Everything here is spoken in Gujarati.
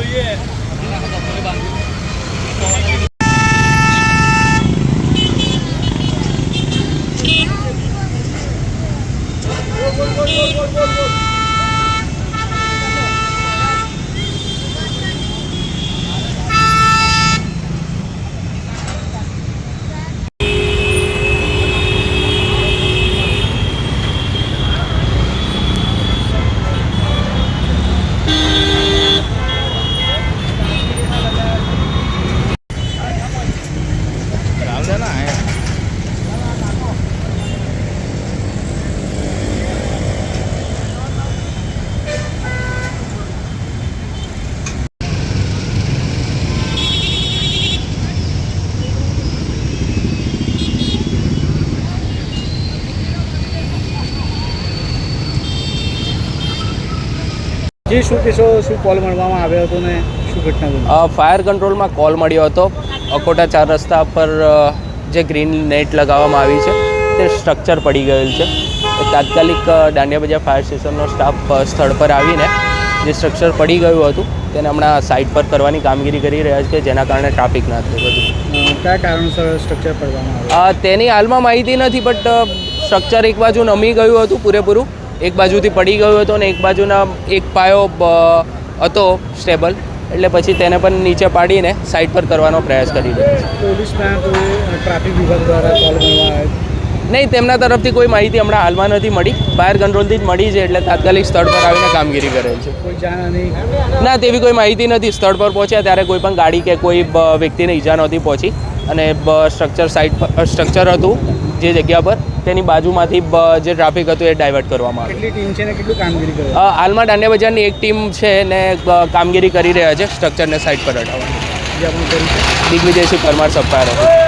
જે શું કહેશો, શું કોલ મળવામાં આવ્યો હતો ને શું ઘટના બની? ફાયર કંટ્રોલમાં કોલ મળ્યો હતો. અકોટા 4 રસ્તા પર જે ગ્રીન નેટ લગાવવામાં આવી છે તે સ્ટ્રક્ચર પડી ગયેલ છે. તાત્કાલિક દાંડિયા બજાર ફાયર સ્ટેશનનો સ્ટાફ સ્થળ પર આવીને જે સ્ટ્રક્ચર પડી ગયું હતું તેને હમણાં સાઇટ પર કરવાની કામગીરી કરી રહ્યા છે, જેના કારણે ટ્રાફિક ના થયું હતું. કયા કારણસર સ્ટ્રક્ચર પડવામાં આવ્યું? તેની હાલમાં માહિતી નથી, બટ સ્ટ્રક્ચર એક બાજુ નમી ગયું હતું પૂરેપૂરું, એક બાજુથી પડી ગયું હતું અને એક બાજુના એક પાયો હતો સ્ટેબલ, એટલે પછી તેને પણ નીચે પાડીને સાઇડ પર કરવાનો પ્રયાસ કરી રહ્યા છે. પોલીસના કોઈ ટ્રાફિક વિભાગ દ્વારા કોલ મળવા આવ્યો? નહીં, તેમના તરફથી કોઈ માહિતી હમણાં હાલમાં નથી મળી. ફાયર કંટ્રોલથી જ મળી છે, એટલે તાત્કાલિક સ્થળ પર આવીને કામગીરી કરેલ છે. કોઈ જાનહાનિ? ના, તેવી કોઈ માહિતી નથી. સ્થળ પર પહોંચ્યા ત્યારે કોઈ પણ ગાડી કે કોઈ વ્યક્તિને ઈજા નહોતી પહોંચી અને સ્ટ્રક્ચર હતું જે જગ્યા પર તેની બાજુમાંથી જે ટ્રાફિક હતું એ ડાયવર્ટ કરવામાં આવ્યું. કેટલી ટીમ છે ને કેટલું કામગીરી કરે? હાલમાં દાંડિયા બજારની એક ટીમ છે ને કામગીરી કરી રહ્યા છે સ્ટ્રક્ચરને સાઇડ પર હટાવવાની. જે આપણે કરી છે દિગ્વિજયસિંહ પરમાર સબ ફાયર